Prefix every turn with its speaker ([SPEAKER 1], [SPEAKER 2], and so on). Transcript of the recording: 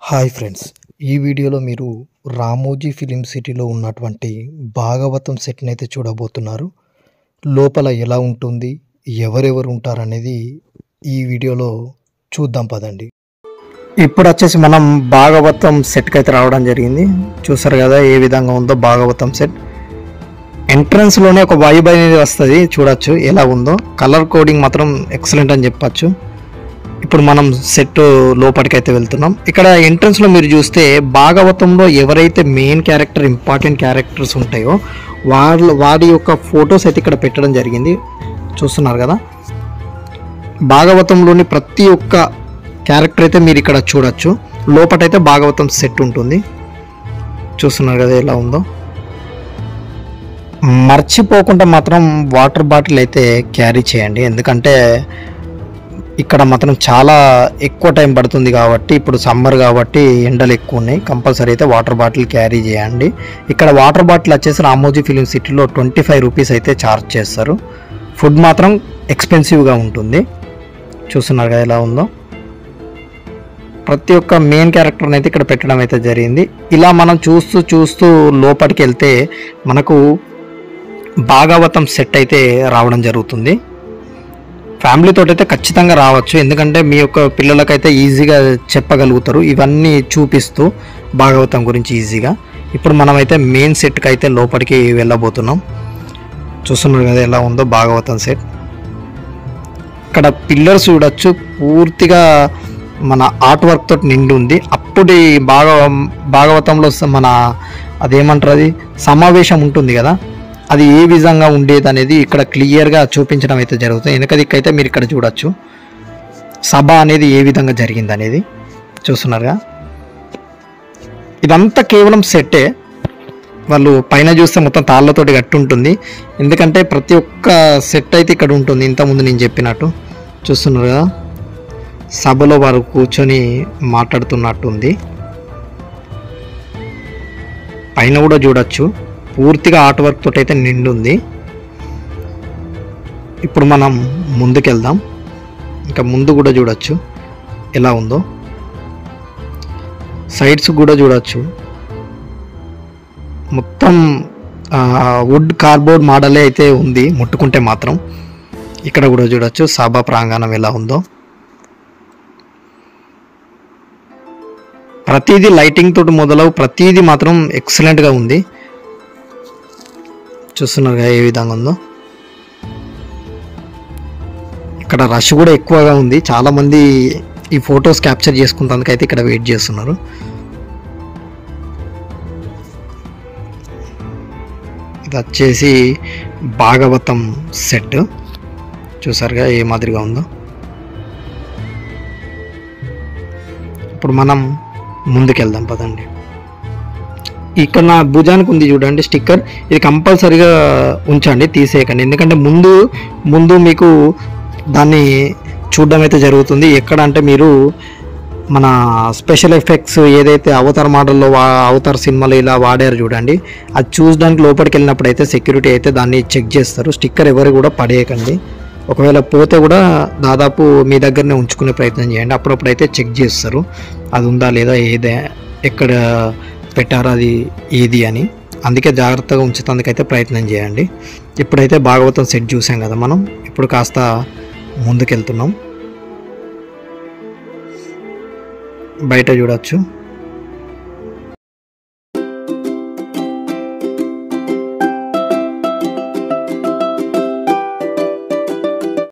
[SPEAKER 1] Hi friends, ఈ వీడియోలో మీరు రామోజీ ఫిలిం సిటీలో ఉన్నటువంటి భాగవతం సెట్ని అయితే చూడబోతున్నారు. లోపల ఎలా ఉంటుంది, ఎవరెవరు ఉంటారనేది ఈ వీడియోలో చూద్దాం పదండి. ఇప్పుడు వచ్చేసి మనం భాగవతం సెట్కి అయితే రావడం జరిగింది. చూసారు కదా ఏ విధంగా ఉందో భాగవతం సెట్. ఎంట్రన్స్లోనే ఒక వైబ్ అనేది వస్తుంది, చూడొచ్చు ఎలా ఉందో. కలర్ కోడింగ్ మాత్రం ఎక్సలెంట్ అని చెప్పచ్చు. ఇప్పుడు మనం సెట్ లోపలికి అయితే వెళ్తున్నాం. ఇక్కడ ఎంట్రన్స్లో మీరు చూస్తే భాగవతంలో ఎవరైతే మెయిన్ క్యారెక్టర్, ఇంపార్టెంట్ క్యారెక్టర్స్ ఉంటాయో వారి యొక్క ఫొటోస్ అయితే ఇక్కడ పెట్టడం జరిగింది. చూస్తున్నారు కదా, భాగవతంలోని ప్రతి ఒక్క క్యారెక్టర్ అయితే మీరు ఇక్కడ చూడొచ్చు. లోపటైతే భాగవతం సెట్ ఉంటుంది. చూస్తున్నారు కదా ఎలా ఉందో. మర్చిపోకుండా మాత్రం వాటర్ బాటిల్ అయితే క్యారీ చేయండి, ఎందుకంటే ఇక్కడ మాత్రం చాలా ఎక్కువ టైం పడుతుంది కాబట్టి, ఇప్పుడు సమ్మర్ కాబట్టి ఎండలు ఎక్కువ ఉన్నాయి. కంపల్సరీ అయితే వాటర్ బాటిల్ క్యారీ చేయండి. ఇక్కడ వాటర్ బాటిల్ వచ్చేసి రామోజీ ఫిలిం సిటీలో 25 రూపీస్ అయితే ఛార్జ్ చేస్తారు. ఫుడ్ మాత్రం ఎక్స్పెన్సివ్గా ఉంటుంది. చూస్తున్నారు కదా ఎలా ఉందో. ప్రతి ఒక్క మెయిన్ క్యారెక్టర్ని అయితే ఇక్కడ పెట్టడం అయితే జరిగింది. ఇలా మనం చూస్తూ లోపలికి వెళ్తే మనకు భాగవతం సెట్ అయితే రావడం జరుగుతుంది. ఫ్యామిలీతో అయితే ఖచ్చితంగా రావచ్చు, ఎందుకంటే మీ యొక్క పిల్లలకైతే ఈజీగా చెప్పగలుగుతారు ఇవన్నీ చూపిస్తూ భాగవతం గురించి ఈజీగా. ఇప్పుడు మనమైతే మెయిన్ సెట్కి అయితే లోపలికి వెళ్ళబోతున్నాం. చూస్తున్నారు కదా ఎలా ఉందో భాగవతం సెట్. ఇక్కడ పిల్లర్స్ చూడొచ్చు, పూర్తిగా మన ఆర్ట్ వర్క్ తోటి నిండి ఉంది. అప్పుడు భాగవతంలో మన అదేమంటారు, అది సమావేశం ఉంటుంది కదా, అది ఏ విధంగా ఉండేది అనేది ఇక్కడ క్లియర్గా చూపించడం అయితే జరుగుతుంది. వెనకదిక్కైతే మీరు ఇక్కడ చూడొచ్చు సభ అనేది ఏ విధంగా జరిగింది అనేది. చూస్తున్నారుగా, ఇదంతా కేవలం సెట్టే. వాళ్ళు పైన చూస్తే మొత్తం తాళ్ళతోటి కట్టి ఉంటుంది, ఎందుకంటే ప్రతి ఒక్క సెట్ అయితే ఇక్కడ ఉంటుంది. ఇంతకుముందు నేను చెప్పినట్టు చూస్తున్నారు కదా, సభలో వారు కూర్చొని మాట్లాడుతున్నట్టుంది. పైన కూడా చూడొచ్చు, పూర్తిగా ఆర్ట్ వర్క్ తోటి అయితే నిండి ఉంది. ఇప్పుడు మనం ముందుకెళ్దాం. ఇంకా ముందు కూడా చూడొచ్చు ఎలా ఉందో. సైడ్స్ కూడా చూడొచ్చు, మొత్తం వుడ్ కార్డ్బోర్డ్ మోడలే అయితే ఉంది ముట్టుకుంటే మాత్రం. ఇక్కడ కూడా చూడొచ్చు సభా ప్రాంగణం ఎలా ఉందో. ప్రతిదీ లైటింగ్ తోటి మొదలవు, ప్రతిదీ మాత్రం ఎక్సలెంట్గా ఉంది. చూస్తున్నారుగా ఏ విధంగా ఉందో. ఇక్కడ రష్ కూడా ఎక్కువగా ఉంది, చాలామంది ఈ ఫొటోస్ క్యాప్చర్ చేసుకుంటానికైతే ఇక్కడ వెయిట్ చేస్తున్నారు. ఇది వచ్చేసి భాగవతం సెట్. చూసారుగా ఏ మాదిరిగా ఉందో. ఇప్పుడు మనం ముందుకెళ్దాం పదండి. ఇక్కడ నా భుజానికి ఉంది చూడండి స్టిక్కర్, ఇది కంపల్సరీగా ఉంచండి, తీసేయకండి, ఎందుకంటే ముందు మీకు దాన్ని చూడడం అయితే జరుగుతుంది. ఎక్కడ అంటే మీరు మన స్పెషల్ ఎఫెక్ట్స్ ఏదైతే అవతార్ మోడల్లో అవతార్ సినిమాలో ఇలా వాడారు చూడండి, అది చూడడానికి లోపలికి వెళ్ళినప్పుడు అయితే సెక్యూరిటీ అయితే దాన్ని చెక్ చేస్తారు. స్టిక్కర్ ఎవరు కూడా పడేయకండి, ఒకవేళ పోతే కూడా దాదాపు మీ దగ్గరనే ఉంచుకునే ప్రయత్నం చేయండి. అప్పుడప్పుడు అయితే చెక్ చేస్తారు అది ఉందా లేదా, ఎక్కడ పెట్టారు అది ఏది అని. అందుకే జాగ్రత్తగా ఉంచేందుకైతే ప్రయత్నం చేయండి. ఇప్పుడైతే భాగవతం సెట్ చూసాం కదా మనం, ఇప్పుడు కాస్త ముందుకెళ్తున్నాం. బయట చూడొచ్చు